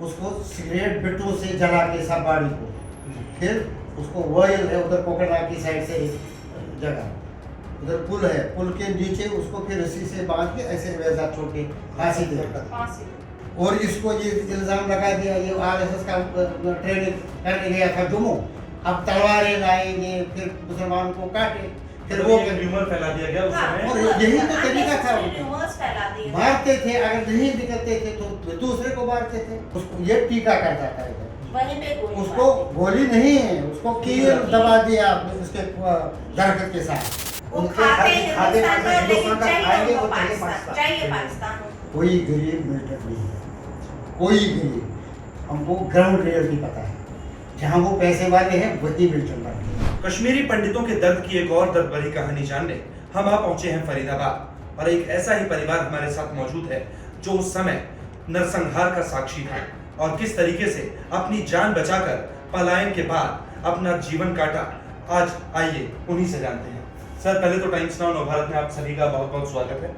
उसको सिगरेट बिट्टू से जला के सब बाड़ी को, फिर उसको वॉयल है उधर पोखरा की साइड से एक जगह, उधर पुल है, पुल के नीचे उसको फिर रस्सी से बांध के ऐसे वैसा छोड़ के फांसी दे दिया। और इसको ये इल्जाम लगा दिया ये आरएसएस का ट्रेनिंग करने गया था जम्मू, अब तलवारें लाएंगे फिर मुसलमान को काटे, फिर वो र्यूमर फैला दिया गया उस समय। और यही तो तरीका था उनका। मारते थे, अगर नहीं निकलते थे तो दूसरे को मारते थे, उसको ये टीका करता था इधर। उसको गोली नहीं है, उसको कील दबा दिया उसके दरख्त के साथ। उनके खाते खाएंगे वो चाहिए पाकिस्तान। कोई गरीब मिलिटेंट नहीं है, कोई गरीब, हमको ग्राउंड रियलिटी पता है, जहाँ वो पैसे वाले हैं वही मिलिटेंट बनते हैं। कश्मीरी पंडितों के दर्द की एक और दर्द भरी कहानी जानने हम आ पहुंचे हैं फरीदाबाद, और एक ऐसा ही परिवार हमारे साथ मौजूद है जो उस समय नरसंहार का साक्षी था और किस तरीके से अपनी जान बचाकर पलायन के बाद अपना जीवन काटा। आज आइए उन्हीं से जानते हैं। सर, पहले तो टाइम्स नाउ नवभारत में आप सभी का बहुत बहुत स्वागत है।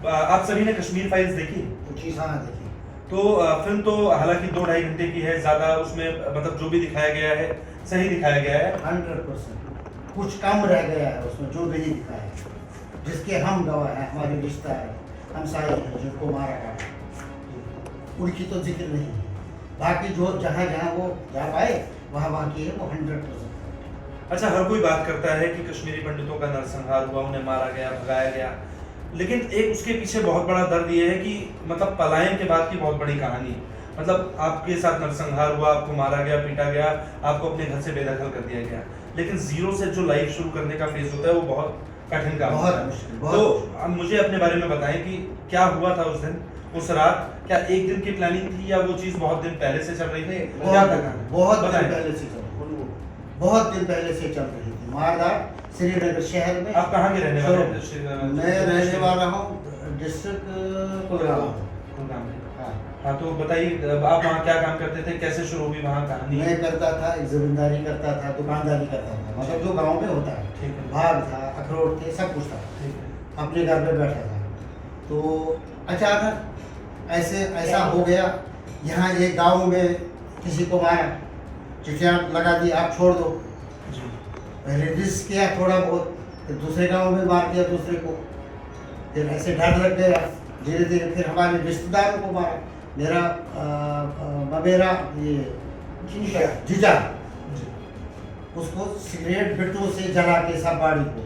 आप सभी ने कश्मीर फाइल्स देखी? जी हाँ, देखिए। तो फिल्म तो हालांकि 2-2.5 घंटे की है, ज्यादा उसमें मतलब जो भी दिखाया गया है सही दिखाया गया है 100%। कुछ कम रह गया है उसमें जो नहीं दिखाया है, जिसके हम गवाह हैं, हमारे रिश्ता है, हम सारे हैं जिनको मारा गया, उनकी तो जिक्र नहीं है। बाकी जो जहाँ जहाँ वो जा पाए वहाँ की है वो 100%। अच्छा, हर कोई बात करता है कि कश्मीरी पंडितों का नरसंहार हुआ, उन्हें मारा गया, भगाया गया, लेकिन एक उसके पीछे बहुत बड़ा दर्द ये है कि मतलब पलायन के बाद की बहुत बड़ी कहानी है। मतलब आपके साथ नरसंहार हुआ, आपको मारा गया, पीटा गया, आपको अपने घर से बेदखल कर दिया गया, लेकिन जीरो से जो लाइफ शुरू करने का फेज होता है वो बहुत कठिन काम होता है। तो अब मुझे अपने बारे में बताएं कि क्या हुआ था उस दिन, उस रात? क्या एक दिन की प्लानिंग थी या वो चीज बहुत दिन पहले से चल रही थी? बहुत दिन पहले से चल रही थी मारदार श्रीनगर शहर में। आप कहाँ के रहने वाले हैं? मैं रहने वाला हूँ डिस्ट्रिक्ट कुलगाम में। हाँ, तो बताइए आप वहाँ क्या काम करते थे, कैसे शुरू हुई वहाँ कहानी? मैं करता था, जमींदारी करता था, दुकानदारी करता था, मतलब जो गांव में होता है, भाग था, अखरोट थे, सब कुछ था। अपने घर पे बैठा था तो अचानक ऐसा हो गया, यहाँ एक गाँव में किसी को मारा, चिट्ठियाँ लगा दी आप छोड़ दो। पहले रिस्क किया थोड़ा बहुत, फिर दूसरे गांव में मार दिया दूसरे को, फिर ऐसे डर लग गया, धीरे धीरे फिर हमारे रिश्तेदारों को मारा। मेरा ये जीजा, उसको सिगरेट बिट्टू से जला के सब बाड़ी को,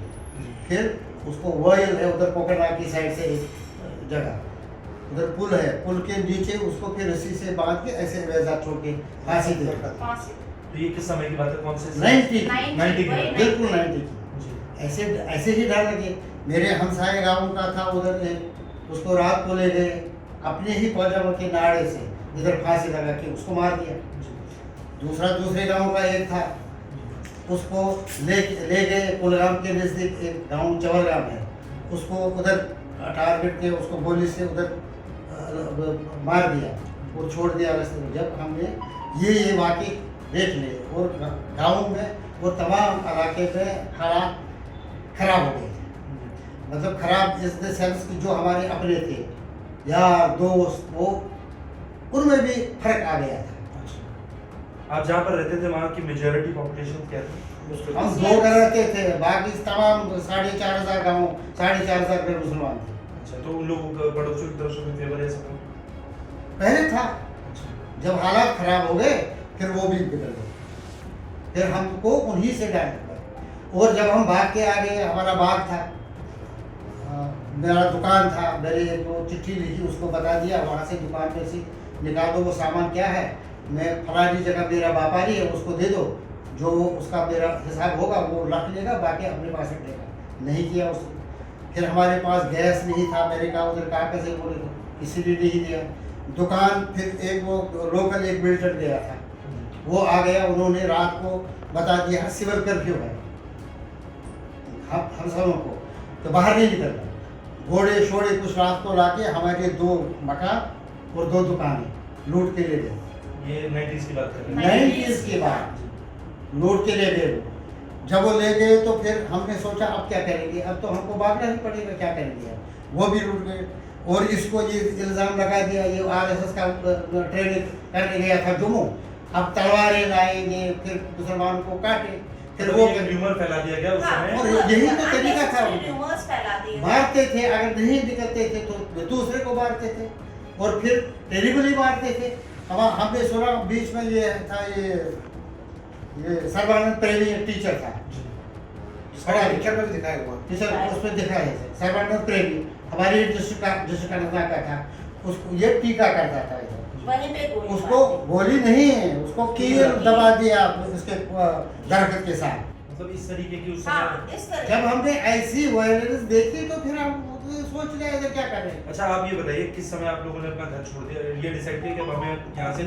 फिर उसको वॉयल है उधर पोखरा की साइड से एक जगह, उधर पुल है, पुल के नीचे उसको फिर रस्सी से बांध के ऐसे वैसा छोड़ के फांसी दे दिया। तो ये किस समय की बात है, कौन से? 90 बिल्कुल 90 की। ऐसे ही डर लगे। मेरे हमसाये गाँव का था उधर, उसको रात को ले गए अपने ही पौजामा के नाड़े से, इधर फांसी लगा के उसको मार दिया। दूसरे गांव का एक था, उसको ले गए कुलगाम के नज़दीक एक गांव चवरगाम है, उसको उधर टारगेट के उसको गोली से उधर मार दिया और छोड़ दिया रास्ते में। जब हमने ये वाकई देख लिए और गाँव में वो तमाम इलाके में हालात खराब हो गए थे, मतलब खराब इस द सेंस कि जो हमारे अपने थे यार दोस्त, वो उनमें भी फर्क आ गया था। आप जहाँ पर रहते थे वहाँ की मेजॉरिटी पॉपुलेशन क्या थी? हम 2 घर रहते थे, बाकी तमाम 4,500 गाँव, 4,500 घर मुसलमान थे। अच्छा, तो उन लोगों का पड़ोसियों की तरफ से कोई फेवर ऐसा पहले था, जब हालात खराब हो गए फिर वो भी बिगड़ गए, फिर हमको उन्हीं से डर लगा। और जब हम भाग के आ गए, हमारा बाग था, मेरा दुकान था, मेरे जो चिट्ठी लिखी उसको बता दिया, वहाँ से दुकान पे से निकाल दो वो सामान क्या है, मैं फलानी जगह मेरा व्यापारी है उसको दे दो, जो उसका मेरा हिसाब होगा वो रख लेगा, बाकी अपने पास रख लेगा। नहीं किया उसने। फिर हमारे पास गैस नहीं था, मेरे कहा उधर कागज है बोले तो इसीलिए नहीं दिया। दुकान फिर एक वो लोकल एक बिल्डर गया था, वो आ गया, उन्होंने रात को बता दिया सिविल कर्फ्यू है हम सबों को, तो बाहर नहीं निकलना। घोड़े शोड़े कुछ रात को लाके हमारे 2 मकान और 2 दुकानें लूट के ले गए। ये 90s की बात कर रहे हैं। 90s के बाद लूट के ले गए। जब वो ले गए तो फिर हमने सोचा अब क्या करेंगे, अब तो हमको भागना ही पड़ेगा, क्या करेंगे। वो भी लूट गए और इसको ये इल्ज़ाम लगा दिया ये आरएसएस का ट्रेनिंग करने गया था जम्मू, अब तलवारें लाएंगे फिर मुसलमान को काटे, फिर वो र्यूमर फैला दिया गया उस समय। और यही तो तरीका था र्यूमर्स फैला दिए। मारते थे, अगर नहीं निकलते थे तो दूसरे को मारते थे और फिर टेरिबली मारते थे। हमने सुना बीच में ये था ये सर्बानंद प्रेमी एक टीचर था, पिक्चर में भी दिखाया हुआ। टीचर उसमें दिखाया है सर्बानंद प्रेमी, हमारी डिस्ट्रिक्ट का था, उसको ये टीका करता था इधर, वहीं पे गोली उसको मार दी। गोली नहीं है, उसको कील दबा दिया उसके दरख्त के साथ। मतलब इस तरीके की उस हाँ, समय। इस तरह जब हमने ऐसी वायलेंस देखी तो फिर हम सोच रहे हैं क्या करें। अच्छा आप ये बताइए किस समय आप लोगों ने अपना घर छोड़ दिया, ये डिसाइड किया कि अब हमें यहाँ से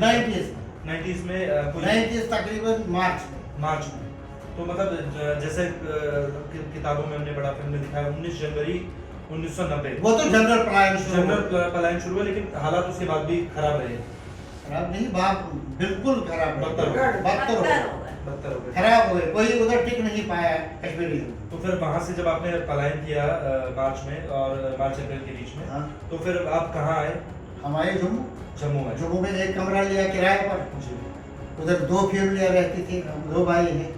90s में कोई 90s तकरीबन मार्च में। मार्च में, तो मतलब जैसे किताबों में हमने पढ़ा, फिल्म में दिखाया 19 जनवरी 1990 वो तो जनरल पलायन शुरू हो जनरल पलायन शुरू हुआ, लेकिन हालात उसके बाद भी खराब रहे, खराब नहीं, बात बिल्कुल खराब रही। बदतर हो गए। बदतर हो बदतर गए, हो गए। बदतर हो गए। खराब हो गए, कोई उधर टिक नहीं पाया कश्मीरी। तो फिर वहां से जब आपने पलायन किया मार्च में और मार्च अप्रैल के बीच में, हाँ, तो फिर आप कहाँ आए? हमारे जम्मू जम्मू में। जम्मू में एक कमरा लिया किराए पर, जी। उधर 2 फैमिलियाँ रहती थी, हम 2 भाई हैं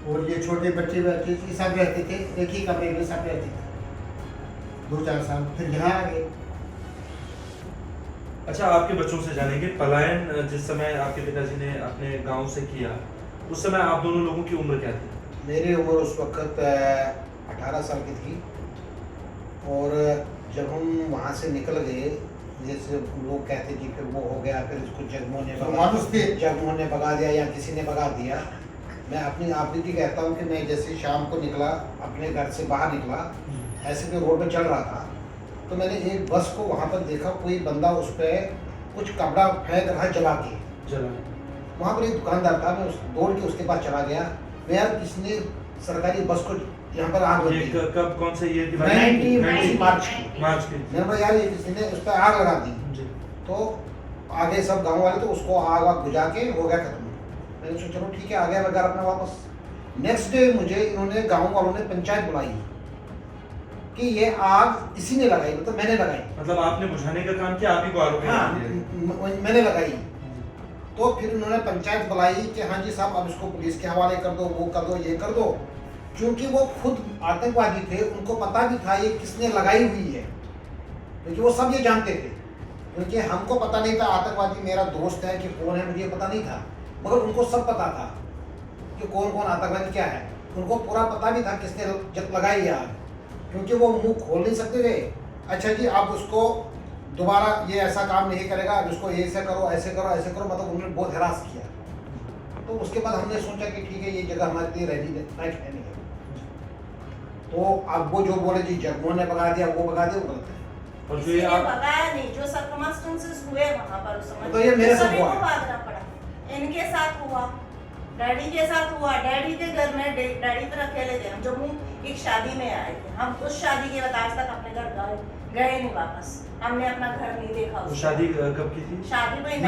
और ये छोटे बच्चे रहते थे, सब रहते थे एक ही कमरे में, सब रहते थे 2-4 साल, फिर यहाँ आ गए। अच्छा आपके बच्चों से जानेंगे, पलायन जिस समय आपके पिताजी ने अपने गांव से किया, उस समय आप दोनों लोगों की उम्र क्या थी? मेरी उम्र उस वक्त 18 साल की थी, और जब हम वहाँ से निकल गए, जैसे लोग कहते कि फिर वो हो गया, फिर इसको जगमोहन ने भगा दिया या किसी ने भगा दिया। मैं अपनी आपकी कहता हूँ कि मैं जैसे शाम को निकला, अपने घर से बाहर निकला, ऐसे में रोड पे चल रहा था, तो मैंने एक बस को वहाँ पर देखा, कोई बंदा उस पर कुछ कपड़ा फेंक रहा जला के। जला। वहाँ पर एक दुकानदार था, मैं दौड़ के उसके पास चला गया, मैं यार किसने सरकारी बस को यहाँ पर आग लगी। कब कौन से ईयर की? 90 मार्च की। मार्च की। मैंने बोला यार ये किसी ने उस पर आग लगा दी। जी। तो आगे सब गांव वाले तो उसको आग वाग बुझा के हो गया खत्म। मैंने सोचा चलो ठीक है, आ गया मैं घर अपने वापस। नेक्स्ट डे मुझे इन्होंने गाँव वालों ने पंचायत बुलाई कि ये आग इसी ने लगाई, मतलब मैंने लगाई। मतलब आपने बुझाने का काम किया, आप ही को आरोपी हाँ, बना दिया। मैंने लगाई। तो फिर उन्होंने पंचायत बुलाई कि हाँ जी साहब अब इसको पुलिस के हवाले कर दो, वो कर दो, ये कर दो। क्योंकि वो खुद आतंकवादी थे, उनको पता भी था ये किसने लगाई हुई है, क्योंकि वो सब ये जानते थे। क्योंकि हमको पता नहीं था आतंकवादी मेरा दोस्त है कि कौन है, मुझे पता नहीं था, मगर उनको सब पता था कि कौन कौन आतंकवादी क्या है। उनको पूरा पता भी था किसने लगाई है आग, क्योंकि वो मुंह खोल नहीं सकते थे। अच्छा जी आप उसको दोबारा ये ऐसा काम नहीं करेगा, अब इसको ऐसे करो ऐसे करो ऐसे करो, मतलब उन्होंने बहुत हरास किया। तो उसके बाद हमने सोचा कि ठीक है ये जगह हमारे लिए रहनी लायक है नहीं है। तो अब वो जो बोले जी जगमोहन ने भगा दिया, वो भगा दिया, वो गलत है। और जो किसी ये ने आप भगाया नहीं, जो सर्कमस्टेंसेस हुए वहाँ पर उस समय, तो ये मेरे साथ सभी हुआ को है। भागना पड़ा। इनके साथ हुआ, डैडी के साथ हुआ, डैडी के घर में डैडी फिर अकेले थे। हम जम्मू एक शादी में आए थे, हम उस शादी के बाद आज तक अपने घर गए नहीं वापस, हमने अपना घर नहीं देखा। वो उस शादी कब की थी? शादी में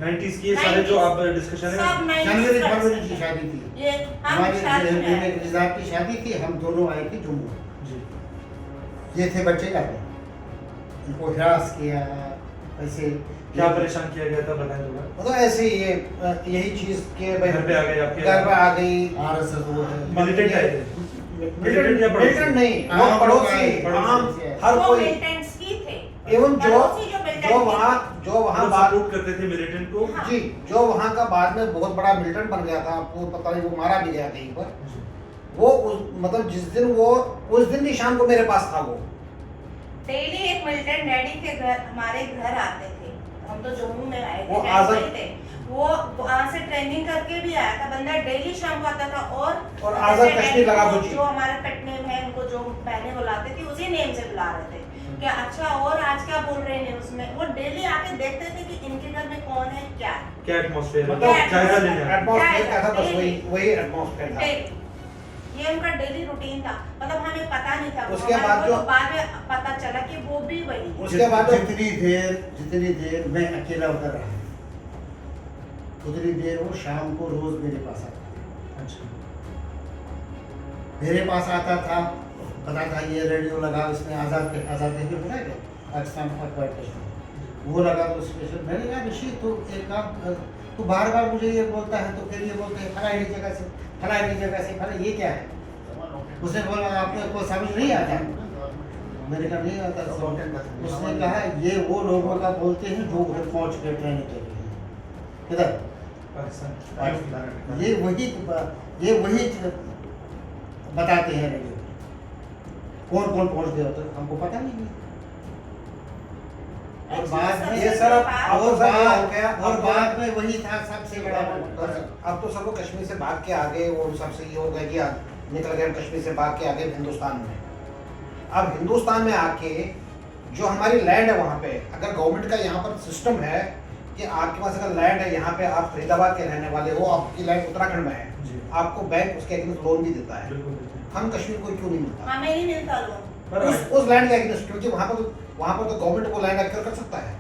90s की, ये सारे जो आप डिस्कशन सब है। 90s जनवरी का फरवरी की शादी थी, ये हम शादी में आए। हमारी की शादी थी, हम दोनों आए थे जम्मू। जी। ये थे बच्चे घर में, इनको हिरास किया ऐसे। क्या परेशान किया गया था बताएं थोड़ा। मतलब ऐसे ही ये यही चीज के भाई घर पे आ गए आपके? घर पे आ गई। आरएसएस वो है, मिलिटेंट आए थे? मिलिटेंट या पड़ोसी? मिलिटेंट नहीं, वो हाँ, पड़ोसी, पड़ोसी, आम पड़ोसी। हर वो कोई। मिलिटेंट्स की थे, एवं पड़ोसी जो militant जो वहाँ वो बाद सपोर्ट करते थे मिलिटेंट को। हाँ। जी जो वहाँ का बाद में बहुत बड़ा मिलिटेंट बन गया था, आपको पता नहीं वो मारा भी गया कहीं पर। वो मतलब जिस दिन वो उस दिन भी शाम को मेरे पास था। वो डेली एक मिलिटेंट डैडी के घर हमारे घर आते थे। हम तो जम्मू में आए वो थे, आजाद- कैंप में थे। वो वहाँ से ट्रेनिंग करके भी आया था बंदा, डेली शाम को आता था। और आजाद जैसे कश्मीर लगा डैडी को बुझी। जो हमारे पेट नेम है, उनको जो बहने बुलाते थे उसी नेम से बुला रहे थे कि अच्छा और आज क्या बोल रहे हैं उसमें। वो डेली आके देखते थे कि इनके घर में कौन है क्या है। क्या एटमॉस्फेयर है, मतलब जायजा लेने आए। एटमॉस्फेयर क्या था, बस वही एटमॉस्फेयर था। डेली ये उनका डेली रूटीन था, मतलब हमें पता नहीं था। उसके हमारे बाद को जो- तो बाद में पता चला कि वो भी वही है। उसके बाद जितनी देर मैं अकेला उधर रहा, उतनी देर वो शाम को रोज मेरे पास आता था। अच्छा। मेरे पास आता था, पता था ये रेडियो लगा, इसमें आजाद कश्मीर बताया क्या, पाकिस्तान अक्वायर्ड कश्मीर, वो लगा तो स्पेशल। मैंने कहा ऋषि तो एक काम, तू बार बार मुझे ये बोलता है तो फिर ये बोलते हैं फलानी जगह से फलानी जगह से फला, ये क्या है? उसने बोला आपने को समझ नहीं आता? मैंने कहा नहीं आता समझ। उसने कहा ये वो लोगों का बोलते हैं जो उधर पहुँच के ट्रेनिंग के लिए किधर पाकिस्तान। ये वही बताते हैं रेडियो, कौन कौन पहुँच गया तो हमको पता नहीं है। और बाद में ये सर अब और तो सर बाद हो गया, और बाद में वही था सबसे बड़ा अब तो सब लोग कश्मीर से भाग के आ गए, वो सबसे ये हो गया कि निकल गए कश्मीर से भाग के आ गए हिंदुस्तान में। अब हिंदुस्तान में आके जो हमारी लैंड है वहाँ पे, अगर गवर्नमेंट का यहाँ पर सिस्टम है कि आपके पास अगर लैंड है, यहाँ पे आप फरीदाबाद के रहने वाले हो, आपकी लैंड उत्तराखंड में है, जी। आपको बैंक उसके अगेंस्ट लोन भी देता है। बिल्कुल। हम कश्मीर को क्यों नहीं मिलता हमें नहीं मिलता लोन। पर उस लैंड के अगेंस्ट? क्योंकि वहाँ पर तो गवर्नमेंट वो लैंड एक्वायर कर सकता है।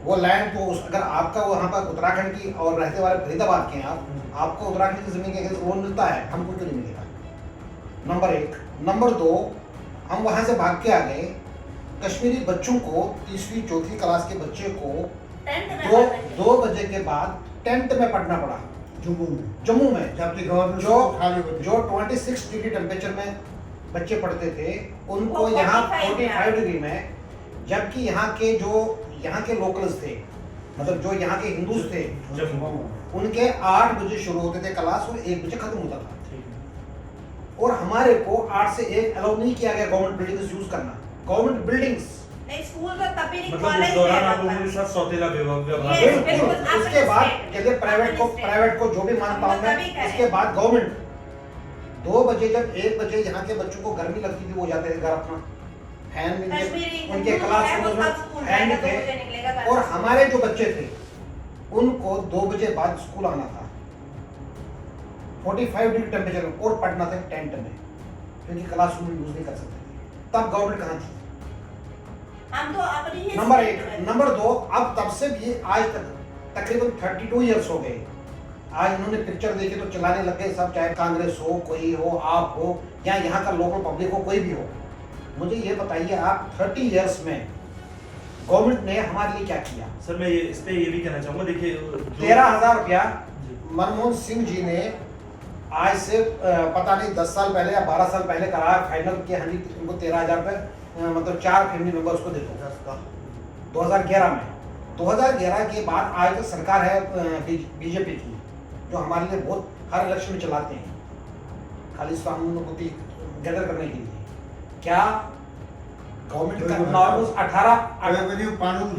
वो लैंड तो अगर आपका वहाँ पर उत्तराखंड की और रहते वाले फरीदाबाद के हैं आपको उत्तराखंड की जमीन के अगेंस्ट लोन मिलता है, हमको क्यों नहीं मिलेगा? नंबर एक। नंबर दो, हम वहाँ से भाग के आ गए, कश्मीरी बच्चों को, तीसरी चौथी क्लास के बच्चे को टेंट में 2 बजे के बाद टेंट में पढ़ना पड़ा जम्मू में, जबकि गवर्नमेंट जो खाली होती जो 26 डिग्री टेम्परेचर में बच्चे पढ़ते थे, उनको वो यहाँ 45 45 डिग्री में, जबकि यहाँ के लोकल्स थे, मतलब जो यहाँ के हिंदूज थे, उनके 8 बजे शुरू होते थे क्लास और 1 बजे खत्म होता था। और हमारे को 8 से 1 अलाउ नहीं किया गया गवर्नमेंट बिल्डिंग्स यूज करना। गवर्नमेंट बिल्डिंग्स नहीं, स्कूल तो तभी नहीं, मतलब उस कॉलेज दौरान में आप लोगों के साथ सौतेला व्यवहार Yes, हुआ। बिल्कुल। बिल्कुल। उसके बाद कहते प्राइवेट को जो भी मानता हूँ मैं, उसके बाद गवर्नमेंट 2 बजे जब 1 बजे यहाँ के बच्चों को गर्मी लगती थी, वो जाते थे घर अपना, फैन भी कश्मीरी उनके हिंदू क्लास है, वो रूम सब में स्कूल फैन जाएगा, भी 2 बजे थे। निकलेगा घर और से। हमारे जो बच्चे थे उनको 2 बजे बाद स्कूल आना था, 45 डिग्री टेम्परेचर में, और पढ़ना था टेंट में, क्योंकि क्लास रूम यूज नहीं कर सकते थे। तब गवर्नमेंट कहाँ थी? हम तो अपनी ही नंबर स्टेट 1। में। नंबर 2, अब तब से भी आज तक तकरीबन 32 ईयर्स हो गए। आज इन्होंने पिक्चर देखी तो चलाने लग गए सब, चाहे कांग्रेस हो, कोई हो, आप हो, या यहाँ का लोकल पब्लिक हो, कोई भी हो। मुझे ये बताइए, आप 30 ईयर्स में गवर्नमेंट ने हमारे लिए क्या किया? सर मैं इस पे ये भी कहना चाहूंगा, देखिए 13,000 रुपया जी। मनमोहन सिंह जी ने आज से पता नहीं 10 साल पहले या 12 साल पहले कराया फाइनल कि हाँ जी उनको 13,000 रुपये, मतलब 4 फैमिली मेंबर्स को दे दो। 2011 में 2011 के बाद आज तक सरकार है बीजेपी की, जो हमारे लिए बहुत हर इलेक्शन में चलाते हैं, खालिस्तानी गदर करने के लिए। क्या गवर्नमेंट का नॉर्मल 18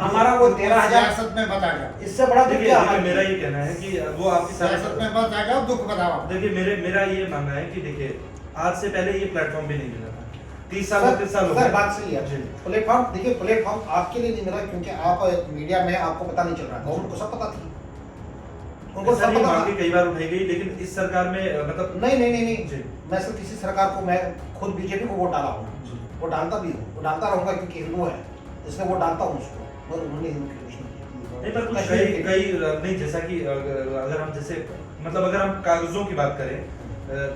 हमारा वो 13,000 सियासत में बता गया, इससे बड़ा दुख देखिए क्या देखिए, हमारे मेरा लिए? ये कहना है कि वो आपकी सियासत में बता गया, दुख बताओ। देखिए मेरा ये मानना है कि देखिए आज से पहले ये प्लेटफॉर्म भी नहीं मिला था, 30 साल सर, 32 साल हो सर गए। बात सही है। जी। प्लेटफॉर्म देखिए, प्लेटफॉर्म आपके लिए नहीं मिला क्योंकि आप मीडिया में, आपको पता नहीं चल रहा। गवर्नमेंट को सब पता थी, उनको ऐसा सब नहीं, पता मांगे था। कई बार उठाई गई, लेकिन इस सरकार में मतलब नहीं जी। मैं सिर्फ किसी सरकार को, मैं खुद बीजेपी को वोट डाला हूँ, जी। वो डालता भी हूँ, वो डालता रहूंगा क्योंकि हिंदू है, इसलिए वो डालता हूँ उसको, और उन्होंने हिंदू की कुछ नहीं किया। नहीं पर कुछ कश्मीर कई के- कई नहीं, जैसा कि अगर हम जैसे मतलब अगर हम कागजों की बात करें,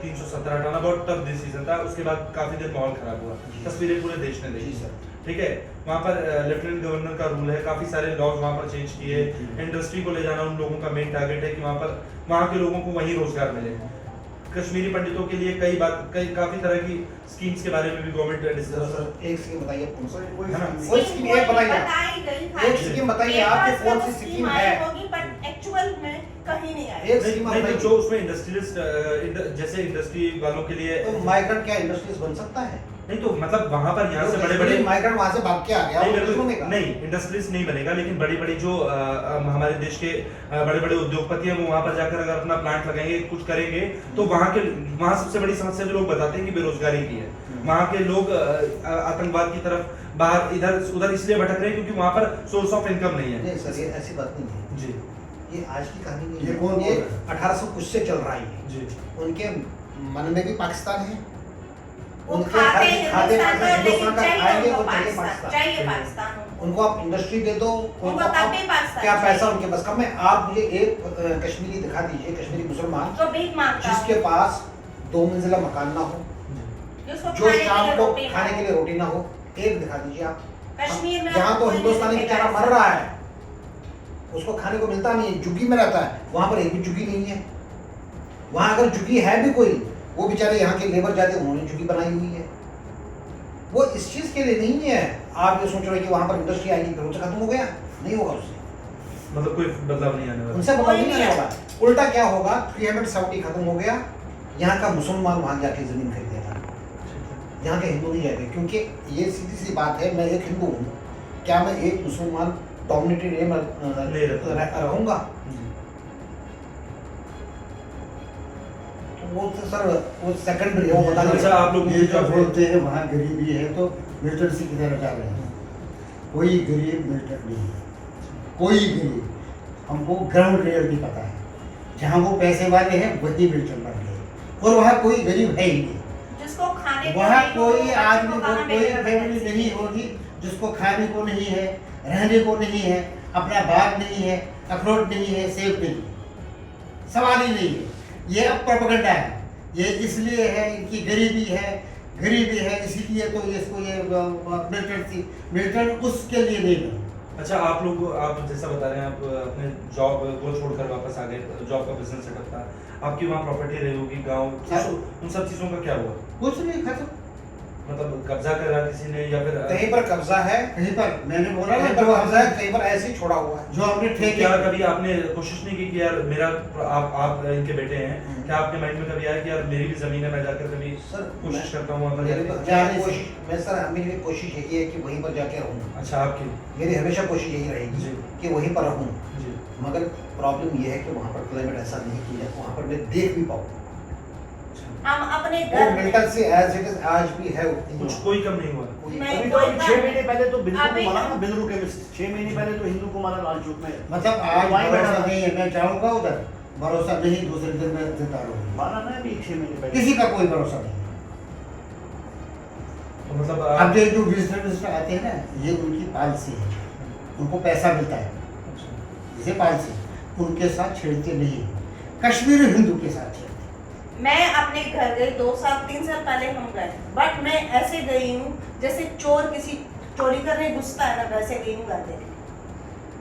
317 हटाना बहुत टफ डिसीजन था, उसके बाद काफी देर माहौल खराब हुआ, जी। तस्वीरें पूरे देश ने जी देखी। सर। ठीक है, वहाँ पर लेफ्टिनेंट गवर्नर का रूल है, काफी सारे लॉज वहाँ पर चेंज किए, जी। इंडस्ट्री को ले जाना उन लोगों का मेन टारगेट है कि वहाँ के लोगों को वहीं रोजगार मिले। कश्मीरी पंडितों के लिए काफी तरह की स्कीम्स के बारे में भी गवर्नमेंट डिस्कस। सर एक स्कीम बताइए कौन सा? है ना? कोई स्कीम एक बताइए, बताई गई था। एक स्कीम बताइए आपकी, कौन सी स्कीम है? होगी बट एक्चुअल में कहीं नहीं आई। एक नहीं स्कीम नहीं, बताइए। जो उसमें इंडस्ट्रियलिस्ट जैसे इंडस्ट्री वालों के लिए तो माइग्रेंट क्या इंडस्ट्रीज बन सकता है? नहीं, तो मतलब वहां पर यहाँ से बड़े बड़े माइग्रेंट वहां से भाग के आ गया, नहीं, वो बिल्कुल कुछ बनेगा? नहीं, इंडस्ट्रीज नहीं बनेगा, लेकिन बड़ी बड़ी जो हमारे देश के बड़े बड़े उद्योगपति हैं वो वहां पर जाकर अगर अपना प्लांट लगाएंगे, कुछ करेंगे, तो वहाँ सबसे बड़ी समस्या जो लोग बताते हैं कि बेरोजगारी की है। वहाँ के लोग आतंकवाद की तरफ बाहर इधर उधर इसलिए भटक रहे हैं क्योंकि वहाँ पर सोर्स ऑफ इनकम नहीं है। नहीं सर, ये ऐसी बात नहीं है, जी ये आज की कहानी नहीं ये है, कौन ये बोल रहा 1800 कुछ से चल रहा है ये। जी उनके मन में भी पाकिस्तान है, वो उनके खाते खाते हिंदुस्तान को, लेकिन हिंदुस्तान का चाहिए खाएंगे उनको और चाहिए पाकिस्तान, पाकिस्तान। चाहिए पाकिस्तान उनको। उनको आप इंडस्ट्री दे दो, उनको तब भी पाकिस्तान क्या पैसा चाहिए। उनके पास कम है? आप मुझे एक कश्मीरी दिखा दीजिए, कश्मीरी मुसलमान जो भीख मांगता हो, जिसके पास 2 मंजिला मकान ना हो, जिसको जो खाने के शाम लिए को रोटी ना खाने हो। के लिए रोटी ना हो, एक दिखा दीजिए आप। कश्मीर में यहाँ तो कोई हिंदुस्तानी नहीं बेचारा रहेगा। मर रहा है, उसको खाने को मिलता नहीं है, झुग्गी में रहता है, वहां पर एक भी झुग्गी नहीं है। वहां अगर झुग्गी है भी कोई, वो बेचारे यहाँ के लेबर जाते, उन्होंने झुग्गी बनाई हुई है। वो इस चीज के लिए नहीं है। आप ये सोच रहे कि वहां पर इंडस्ट्री आएगी फिर उससे खत्म हो गया, नहीं होगा उससे, मतलब कोई बदलाव नहीं आने वाला। उनसे बदलाव नहीं आने वाला। उल्टा क्या होगा, 370 खत्म हो गया, यहाँ का मुसलमान वहां जाके जमीन खरीदेगा, यहाँ के हिंदू नहीं जाएंगे। क्योंकि ये सीधी सी बात है, मैं एक हिंदू हूँ, क्या मैं एक मुसलमान डोमिनेटेड एरिया में रहूंगा? तो वो तो सर वो सेकेंडरी है, वो बता अच्छा, आप लोग ये जो बोलते हैं वहाँ गरीबी है, तो मिलिटेंसी की तरफ जा रहे हैं। कोई गरीब मिलिटेंट नहीं है, कोई गरीब। हमको ग्राउंड रियलिटी पता है, जहाँ वो पैसे वाले हैं वही मिलिटेंट बन गए, और वहाँ कोई गरीब है ही नहीं। जिसको खाने को वहाँ नहीं हो, कोई बच्चों आदमी को को कहाँ कोई मिलेगा फैमिली वैकेंसी? नहीं होगी जिसको खाने को नहीं है, रहने को नहीं है, अपना बाग नहीं है, अखरोट नहीं है, सेब नहीं है, सवाल ही नहीं है। ये अब प्रोपेगेंडा है, ये इसलिए है, इनकी गरीबी है इसीलिए तो इसको ये मिलिटेंट उसके लिए नहीं बना। अच्छा, आप जैसा बता रहे हैं, आप अपने जॉब को छोड़कर वापस आ गए, जॉब का बिजनेस सेटअप था, आपकी वहाँ प्रॉपर्टी रही होगी, गांव, उन सब चीज़ों का क्या हुआ? कुछ नहीं, खत्म। मतलब कब्जा करा किसी ने या फिर कहीं पर कब्जा है, कहीं पर मैंने बोला ना, कहीं पर जो कब्जा है, हमने कहीं पर ऐसे ही छोड़ा हुआ है। जो हमने तो ठेके, क्या कभी आपने कोशिश नहीं की कि यार मेरा, आप इनके बेटे हैं, क्या आपके माइंड में कभी आया कि यार मेरी भी जमीन है, मैं जाकर कभी सर कोशिश करता हूँ वहाँ मेरी तो पर? जाने से- कोशिश, मैं सर मेरी कोशिश यही है कि वहीं पर जाके रहूँ। अच्छा, आपकी? मेरी हमेशा कोशिश यही रहेगी जी। कि वहीं पर रहूँ, जी। मगर प्रॉब्लम ये है कि वहाँ पर क्लाइमेट ऐसा नहीं किया, वहाँ पर मैं देख भी पाऊँ। हम अपने वो घर में मिल्टन से एज इट इज आज भी है उतनी कुछ ही। कोई कम नहीं हुआ। कोई- नहीं, अभी तो कोई बात 6 नहीं। महीने पहले तो बिंदु अभी को मारा ना, हम- बिंदु के 6 महीने पहले तो हिंदू को मारा लाल चौक में। मतलब आज वहीं बैठा भरोसा था। नहीं है, मैं जाऊँगा उधर, भरोसा नहीं, दूसरे दिन मैं जिंदा रहूँगा। मारा ना अभी 6 महीने पहले। किसी का कोई भरोसा नहीं है। तो मतलब अब ये जो विजिटर आते हैं ना, ये उनकी पॉलिसी है, उनको पैसा मिलता है, जैसे पॉलिसी, उनके साथ छेड़ते नहीं है। कश्मीरी हिंदू के साथ छेड़ते। मैं अपने घर गई 2 साल 3 साल पहले हम गए, बट मैं ऐसे गई हूँ जैसे चोर किसी चोरी करने घुसता है ना, वैसे गई हूँ घर देखने।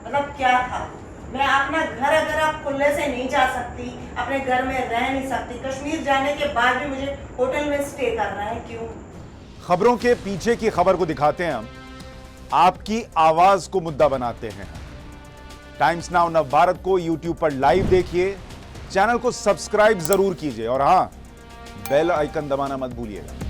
मतलब क्या था, मैं अपना घर अगर आप खुले से नहीं जा सकती, अपने घर में रह नहीं सकती, कश्मीर जाने के बाद भी मुझे होटल में स्टे करना है, क्यों? खबरों के पीछे की खबर को दिखाते हैं हम, आपकी आवाज को मुद्दा बनाते हैं। टाइम्स नाउ नवभारत को यूट्यूब पर लाइव देखिए, चैनल को सब्सक्राइब जरूर कीजिए और हां, बेल आइकन दबाना मत भूलिएगा।